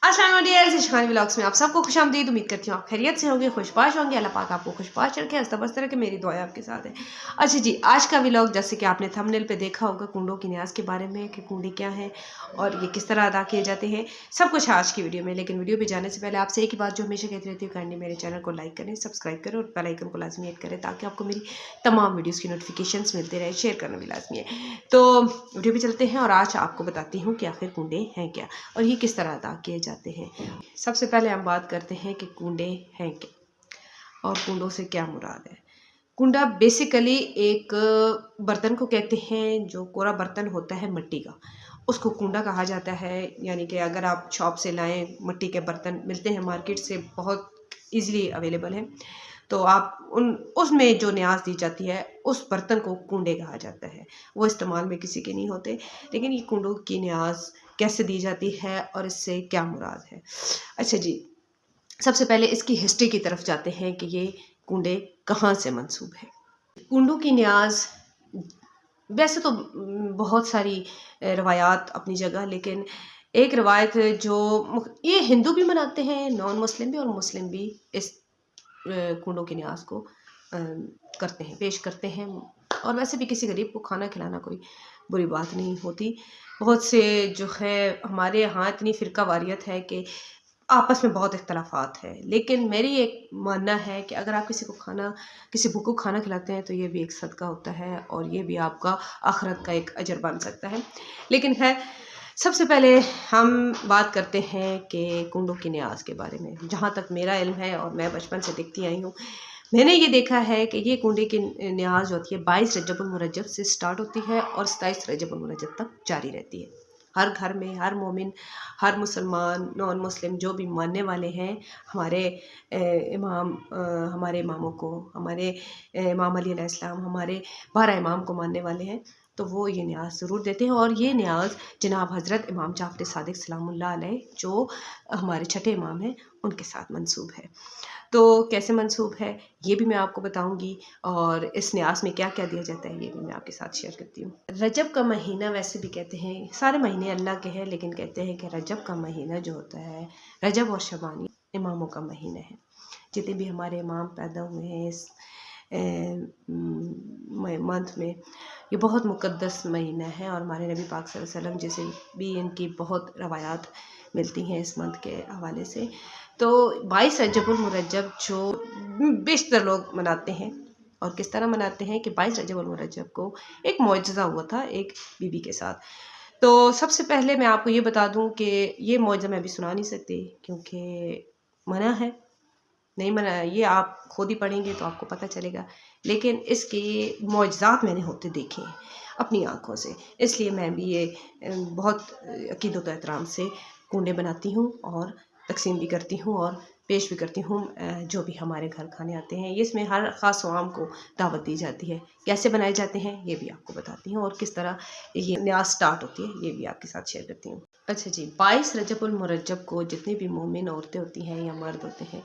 अस्सलाम dear शिखानी vlogs में आप सबको खुशामदीद। उम्मीद करती हूँ आप खैरियत से होंगे, खुशबाश होंगे। अल्लाह पाक आपको खुशबाश रखे, हंसता बसता रखे। मेरी दुआएं आपके साथ है। अच्छा जी, आज का व्लॉग जैसे कि आपने थंबनेल पे देखा होगा कुंडों की न्याज के बारे में कि कुंडे क्या हैं और ये किस तरह अदा किए जाते हैं, सब कुछ आज की वीडियो में। लेकिन वीडियो पे जाने से पहले आपसे एक ही बात जो हमेशा कहती रहती हूँ, काइंडली मेरे चैनल को लाइक करें, सब्सक्राइब करें और बेल आइकन को लाजमी ऐड करें ताकि आपको मेरी तमाम वीडियोज़ की नोटिफिकेशंस मिलते रहे। शेयर करना भी लाजमी है। तो वीडियो पे चलते हैं और आज आपको बताती हूँ कि आखिर कुंडे हैं क्या और ये किस तरह अदा किए जाते हैं। सबसे पहले हम बात करते हैं कि कुंडे हैं क्या और कुंडों से क्या मुराद है। कुंडा बेसिकली एक बर्तन को कहते हैं जो कोरा बर्तन होता है मिट्टी का, उसको कुंडा कहा जाता है। यानी कि अगर आप शॉप से लाएं, मिट्टी के बर्तन मिलते हैं मार्केट से, बहुत इजीली अवेलेबल हैं, तो आप उसमें जो न्याज दी जाती है उस बर्तन को कुंडे कहा जाता है। वो इस्तेमाल में किसी के नहीं होते, लेकिन ये कुंडों की न्याज कैसे दी जाती है और इससे क्या मुराद है। अच्छा जी, सबसे पहले इसकी हिस्ट्री की तरफ जाते हैं कि ये कुंडे कहाँ से मंसूब है। कुंडों की न्याज वैसे तो बहुत सारी रवायात अपनी जगह, लेकिन एक रवायत जो ये हिंदू भी मनाते हैं, नॉन मुस्लिम भी और मुस्लिम भी इस कुंडों की न्याज को करते हैं, पेश करते हैं। और वैसे भी किसी गरीब को खाना खिलाना कोई बुरी बात नहीं होती। बहुत से जो है हमारे यहाँ इतनी फ़िरका वारियत है कि आपस में बहुत इख्तलाफात है, लेकिन मेरी एक मानना है कि अगर आप किसी भूखे को खाना खिलाते हैं तो ये भी एक सदका होता है और ये भी आपका आखिरत का एक अजर बन सकता है। लेकिन है, सबसे पहले हम बात करते हैं कि कुंडों की न्याज के बारे में। जहाँ तक मेरा इल्म है और मैं बचपन से देखती आई हूँ, मैंने ये देखा है कि ये कुंडे की न्याज होती है 22 रजबुल मुरज्जब से स्टार्ट होती है और 27 रजबुल मुरज्जब तक जारी रहती है। हर घर में हर मोमिन, हर मुसलमान, नॉन मुस्लिम जो भी मानने वाले हैं, हमारे हमारे इमामों को, हमारे इमाम अली अलैहिस्सलाम, हमारे 12 इमाम को मानने वाले हैं, तो वो ये न्याज ज़रूर देते हैं। और ये न्याज जनाब हज़रत इमाम जाफ़र सादिक सलामुल्लाह अलैह जो हमारे छठे इमाम हैं उनके साथ मंसूब है। तो कैसे मंसूब है ये भी मैं आपको बताऊंगी और इस न्यास में क्या क्या दिया जाता है ये भी मैं आपके साथ शेयर करती हूँ। रजब का महीना वैसे भी कहते हैं, सारे महीने अल्लाह के हैं, लेकिन कहते हैं कि रजब का महीना जो होता है, रजब और शबानी इमामों का महीना है। जितने भी हमारे इमाम पैदा हुए हैं इस मंथ में, ये बहुत मुक़द्दस महीना है और हमारे नबी पाक सल्लल्लाहु अलैहि वसल्लम जैसे भी इनकी बहुत रवायात मिलती हैं इस मंथ के हवाले से। तो 22 रजबुल मुरज्जब जो बेशतर लोग मनाते हैं, और किस तरह मनाते हैं कि 22 रजबुल मुरज्जब को एक मुअज्जज़ा हुआ था एक बीबी के साथ। तो सबसे पहले मैं आपको ये बता दूं कि ये मुअज्जज़ा मैं अभी सुना नहीं सकती क्योंकि मना है, नहीं मना, ये आप खुद ही पढ़ेंगे तो आपको पता चलेगा। लेकिन इसके मुअज्जज़ात मैंने होते देखे हैं अपनी आँखों से, इसलिए मैं भी ये बहुत अकीदत व एहतराम से कुंडे बनाती हूँ और तकसीम भी करती हूँ और पेश भी करती हूँ जो भी हमारे घर खाने आते हैं। ये इसमें हर ख़ास आम को दावत दी जाती है। कैसे बनाए जाते हैं ये भी आपको बताती हूँ और किस तरह ये न्याज स्टार्ट होती है ये भी आपके साथ शेयर करती हूँ। अच्छा जी, 22 रजबुल मुरज्जब को जितनी भी मोमिन औरतें होती हैं या मर्द होते हैं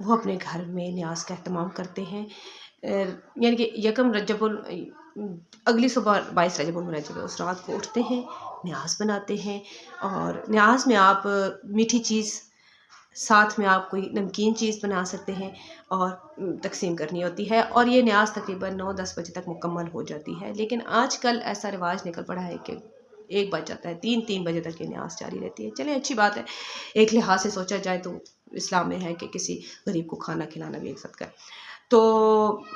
वो अपने घर में न्याज का एहतमाम करते हैं। यानी कि यकम रजबुल अगली सुबह 22 रजबुल मुरज्जब उस रात को उठते हैं, न्याज बनाते हैं। और न्याज में आप मीठी चीज़, साथ में आप कोई नमकीन चीज़ बना सकते हैं और तकसीम करनी होती है। और ये न्याज तकरीबन 9-10 बजे तक मुकम्मल हो जाती है। लेकिन आजकल ऐसा रिवाज निकल पड़ा है कि 1 बज जाता है, 3-3 बजे तक ये न्याज जारी रहती है। चलिए अच्छी बात है, एक लिहाज से सोचा जाए तो इस्लाम में है कि किसी गरीब को खाना खिलाना भी एक सदका है। तो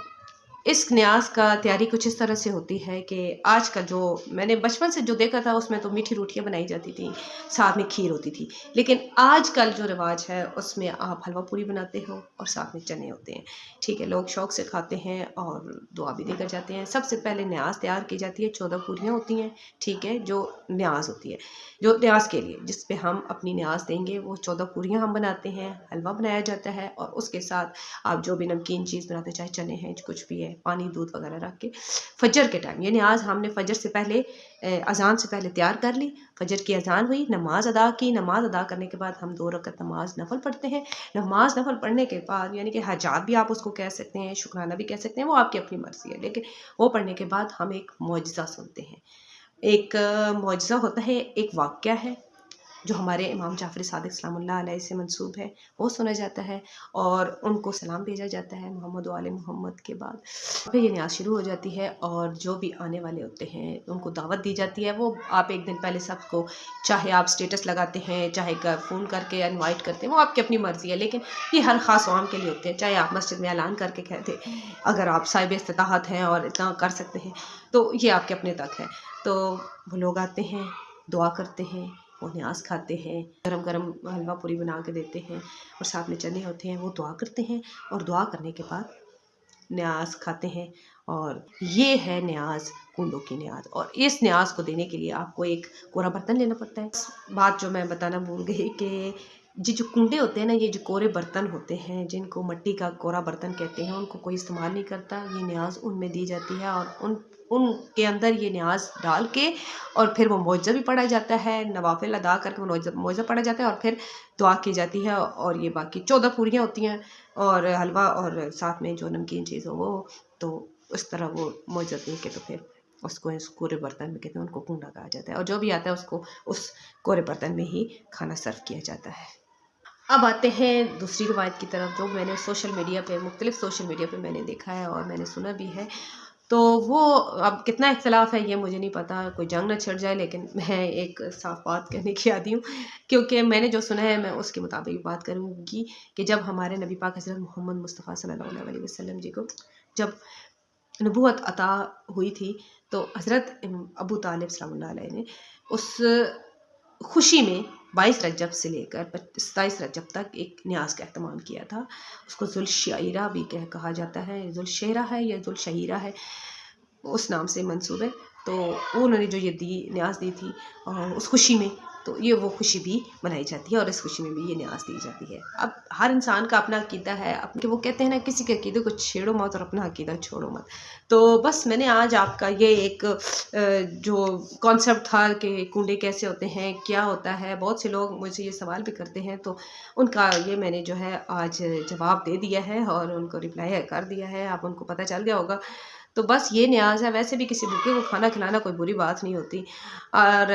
इस न्याज का तैयारी कुछ इस तरह से होती है कि आजकल जो मैंने बचपन से जो देखा था उसमें तो मीठी रोटियां बनाई जाती थी, साथ में खीर होती थी। लेकिन आजकल जो रिवाज है उसमें आप हलवा पूरी बनाते हो और साथ में चने होते हैं। ठीक है, लोग शौक से खाते हैं और दुआ भी देकर जाते हैं। सबसे पहले न्याज तैयार की जाती है, 14 पूरियाँ होती हैं, ठीक है, जो न्याज होती है, जो न्याज के लिए जिस पे हम अपनी न्याज देंगे वो 14 पूरियाँ हम बनाते हैं, हलवा बनाया जाता है और उसके साथ आप जो भी नमकीन चीज़ बनाते, चाहे चने हैं, कुछ भी है, पानी दूध वगैरह रख के फजर के टाइम, यानी आज हमने फजर से पहले अजान से पहले तैयार कर ली। फजर की अजान हुई, नमाज अदा की, नमाज अदा करने के बाद हम 2 रकत नमाज नफल पढ़ते हैं। नमाज नफल पढ़ने के बाद, यानी कि हजात भी आप उसको कह सकते हैं, शुक्राना भी कह सकते हैं, वो आपकी अपनी मर्जी है। लेकिन वो पढ़ने के बाद हम एक मुअज्जज़ा सुनते हैं। एक मुअज्जज़ा होता है, एक वाक़या है جو ہمارے امام جعفر صادق سلام اللہ علیہ سے منسوب ہے وہ سنا جاتا ہے، اور ان کو سلام بھیجا جاتا ہے محمد و آل محمد کے بعد. پھر یہ نیاز شروع ہو جاتی ہے، اور جو بھی آنے والے ہوتے ہیں ان کو دعوت دی جاتی ہے. وہ آپ ایک دن پہلے سب کو، چاہے آپ اسٹیٹس لگاتے ہیں، چاہے فون کر کے انوائٹ کرتے ہیں، وہ آپ کی اپنی مرضی ہے، لیکن یہ ہر خاص عوام کے لیے ہوتے ہیں. چاہے آپ مسجد میں اعلان کر کے کہتے، اگر آپ صاحب استطاعت ہیں اور اتنا کر سکتے ہیں تو یہ آپ کے اپنے تک ہے. تو وہ لوگ آتے ہیں، دعا کرتے ہیں، وہ نیاز کھاتے ہیں، گرم گرم حلوہ پوری بنا کے دیتے ہیں، اور ساتھ میں چنے ہوتے ہیں. وہ دعا کرتے ہیں، اور دعا کرنے کے بعد نیاز کھاتے ہیں. اور یہ ہے نیاز، کنڈوں کی نیاز. اور اس نیاز کو دینے کے لیے آپ کو ایک کوڑا برتن لینا پڑتا ہے. بات جو میں بتانا بھول گئی کہ یہ جو کنڈے ہوتے ہیں نا، یہ جو کورے برتن ہوتے ہیں جن کو مٹی کا کورا برتن کہتے ہیں، ان کو کوئی استعمال نہیں کرتا. یہ نیاز ان میں دی جاتی ہے، اور ان کے اندر یہ نیاز ڈال کے، اور پھر وہ معجزہ بھی پڑھا جاتا ہے، نوافل ادا کر کے معجزہ پڑھا جاتا ہے، اور پھر دعا کی جاتی ہے. اور یہ باقی 14 پوریاں ہوتی ہیں، اور حلوہ، اور ساتھ میں جو نمکین چیز ہو وہ. تو اس طرح وہ معجزہ دے کے تو پھر اس کو اس کورے برتن میں کہتے ہیں، ان کو کنڈا کہا جاتا ہے. اور جو بھی آتا ہے اس کو اس کورے برتن میں ہی کھانا سرو کیا جاتا ہے. اب آتے ہیں دوسری روایت کی طرف، جو میں نے سوشل میڈیا پہ، مختلف سوشل میڈیا پہ میں نے دیکھا ہے اور میں نے سنا بھی ہے. تو وہ اب کتنا اختلاف ہے یہ مجھے نہیں پتا، کوئی جنگ نہ چھڑ جائے، لیکن میں ایک صاف بات کہنے کی عادی ہوں، کیونکہ میں نے جو سنا ہے میں اس کے مطابق بات کروں گی. کہ جب ہمارے نبی پاک حضرت محمد مصطفیٰ صلی اللہ علیہ وسلم جی کو جب نبوت عطا ہوئی تھی، تو حضرت ابو طالب سلام اللہ علیہ نے اس خوشی میں 22 رجب سے لے کر 27 رجب تک ایک نیاز کا اہتمام کیا تھا. اس کو ذوالشعیرہ بھی کہا جاتا ہے، ذوالشعیرہ ہے یا ذوالشعیرہ ہے، اس نام سے منسوب ہے. تو انہوں نے جو یہ نیاز دی تھی اور اس خوشی میں، تو یہ وہ خوشی بھی منائی جاتی ہے، اور اس خوشی میں بھی یہ نیاز دی جاتی ہے. اب ہر انسان کا اپنا عقیدہ ہے، کہ وہ کہتے ہیں نا، کسی کے عقیدے کو چھیڑو مت اور اپنا عقیدہ چھوڑو مت. تو بس میں نے آج آپ کا یہ ایک جو کانسیپٹ تھا کہ کنڈے کیسے ہوتے ہیں، کیا ہوتا ہے، بہت سے لوگ مجھے یہ سوال بھی کرتے ہیں، تو ان کا یہ میں نے جو ہے آج جواب دے دیا ہے، اور ان کو رپلائی کر دیا ہے. آپ ان کو پتہ چل گیا ہوگا. تو بس یہ نیاز ہے. ویسے بھی کسی بھوکے کو کھانا کھلانا کوئی بری بات نہیں ہوتی، اور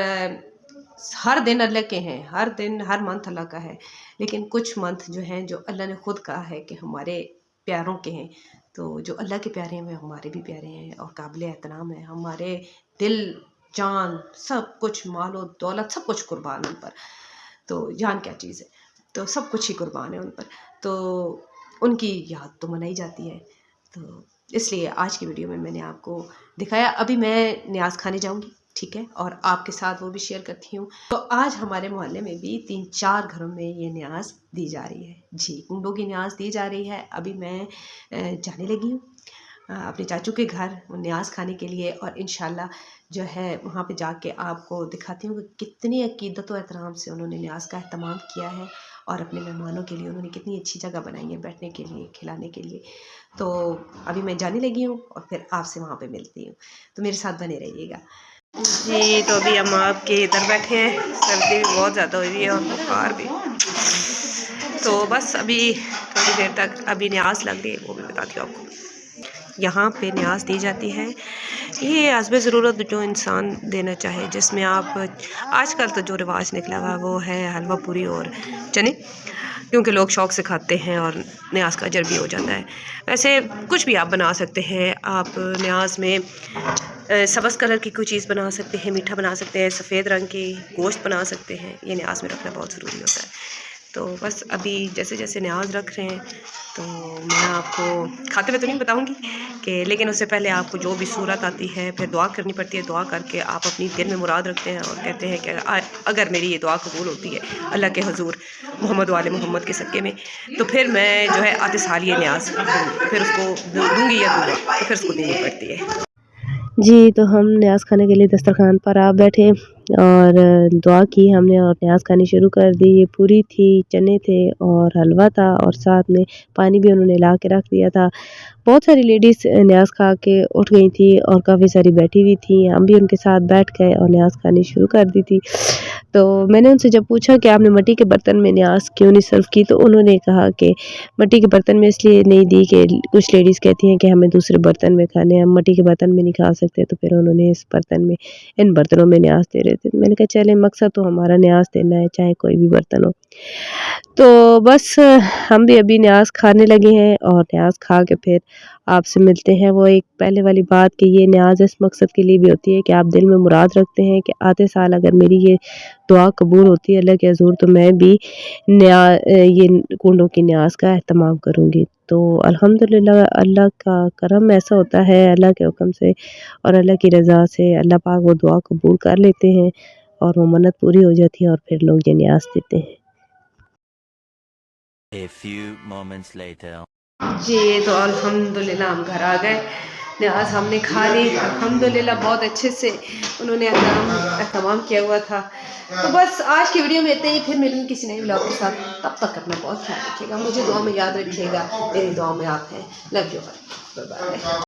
ہر دن اللہ کے ہیں، ہر دن، ہر منتھ اللہ کا ہے، لیکن کچھ منتھ جو ہیں جو اللہ نے خود کہا ہے کہ ہمارے پیاروں کے ہیں. تو جو اللہ کے پیارے ہیں وہ ہمارے بھی پیارے ہیں اور قابل احترام ہیں. ہمارے دل، جان، سب کچھ، مال و دولت، سب کچھ قربان ان پر. تو جان کیا چیز ہے، تو سب کچھ ہی قربان ہے ان پر. تو ان کی یاد تو منائی جاتی ہے. تو اس لیے آج کی ویڈیو میں نے آپ کو دکھایا. ابھی میں نیاز کھانے جاؤں گی، ٹھیک ہے، اور آپ کے ساتھ وہ بھی شیئر کرتی ہوں. تو آج ہمارے محلے میں بھی 3-4 گھروں میں یہ نیاز دی جا رہی ہے. جی، کنڈوں کی نیاز دی جا رہی ہے. ابھی میں جانے لگی ہوں اپنے چاچو کے گھر نیاز کھانے کے لیے، اور انشاءاللہ جو ہے وہاں پہ جا کے آپ کو دکھاتی ہوں کہ کتنی عقیدت و احترام سے انہوں نے نیاز کا اہتمام کیا ہے، اور اپنے مہمانوں کے لیے انہوں نے کتنی اچھی جگہ بنائی ہے بیٹھنے کے لیے، کھلانے کے لیے. تو ابھی میں جانے لگی ہوں، اور پھر آپ سے وہاں پہ ملتی ہوں. تو میرے ساتھ بنے رہیے گا. جی، تو ابھی ہم آپ کے ادھر بیٹھے ہیں. سردی بھی بہت زیادہ ہوئی ہے اور بخار بھی. تو بس ابھی تھوڑی دیر تک ابھی نیاز لگ رہی ہے، وہ بھی بتاتی ہوں آپ کو. یہاں پہ نیاز دی جاتی ہے. یہ حسب ضرورت جو انسان دینا چاہے، جس میں آپ، آج کل تو جو رواج نکلا ہوا وہ ہے حلوہ پوری اور چنے، کیونکہ لوگ شوق سے کھاتے ہیں اور نیاز کا اجر بھی ہو جاتا ہے. ویسے کچھ بھی آپ بنا سکتے ہیں. آپ نیاز میں سبز کلر کی کوئی چیز بنا سکتے ہیں، میٹھا بنا سکتے ہیں، سفید رنگ کی گوشت بنا سکتے ہیں. یہ نیاز میں رکھنا بہت ضروری ہوتا ہے. تو بس ابھی جیسے جیسے نیاز رکھ رہے ہیں، تو میں آپ کو کھاتے ہوئے تو نہیں بتاؤں گی کہ، لیکن اس سے پہلے آپ کو جو بھی صورت آتی ہے پھر دعا کرنی پڑتی ہے. دعا کر کے آپ اپنی دل میں مراد رکھتے ہیں اور کہتے ہیں کہ اگر میری یہ دعا قبول ہوتی ہے اللہ کے حضور محمد و آل محمد کے صدقے میں، تو پھر میں جو ہے آتے سال یہ نیاز پھر اس کو دوں گی یا دوں گا، تو پھر اس کو دینی پڑتی ہے. جی، تو ہم نیاز کھانے کے لیے دسترخوان پر آپ بیٹھے اور دعا کی ہم نے، اور نیاز کھانی شروع کر دی. یہ پوری تھی، چنے تھے اور حلوہ تھا، اور ساتھ میں پانی بھی انہوں نے لا کے رکھ دیا تھا. بہت ساری لیڈیز نیاز کھا کے اٹھ گئی تھی، اور کافی ساری بیٹھی ہوئی تھیں. ہم بھی ان کے ساتھ بیٹھ گئے اور نیاز کھانی شروع کر دی تھی. تو میں نے ان سے جب پوچھا کہ آپ نے مٹی کے برتن میں نیاز کیوں نہیں سرو کی، تو انہوں نے کہا کہ مٹی کے برتن میں اس لیے نہیں دی کہ کچھ لیڈیز کہتی ہیں کہ ہمیں دوسرے برتن میں کھانے ہیں، ہم مٹی کے برتن میں نہیں کھا سکتے. تو پھر انہوں نے اس برتن میں، ان برتنوں میں نیاز लेते। मैंने कहा चले, मकसद तो हमारा न्याज़ देना है, चाहे कोई भी बर्तन हो। तो बस हम भी अभी न्याज़ खाने लगे हैं और न्याज़ खा के फिर आपसे मिलते हैं। वो एक पहले वाली बात कि ये न्याज़ इस मकसद के लिए भी होती है कि आप दिल में मुराद रखते हैं कि आते साल अगर मेरी ये दुआ कबूल होती है अल्लाह के हज़ूर, तो मैं भी ये कुंडों की न्याज़ का एहतमाम करूँगी। तो अल्हम्दुलिल्लाह अल्लाह का करम ऐसा होता है, अल्लाह के हुक्म से और अल्लाह की रज़ा से अल्लाह पाक वो दुआ कबूल कर लेते हैं और वो मन्नत पूरी हो जाती है और फिर लोग ये न्याज़ देते हैं। A few moments later. जी, तो अल्हम्दुलिल्लाह हम घर आ गए, न्याज़ हमने खा ली अल्हम्दुलिल्लाह, बहुत अच्छे से उन्होंने एहतमाम किया हुआ था। तो बस आज की वीडियो में इतना ही, फिर मिलूँगी किसी नए व्लॉग के साथ। तब तक अपना बहुत ख्याल रखिएगा, मुझे दुआ में याद रखिएगा, मेरी दुआ में आप हैं। Love you all, bye bye.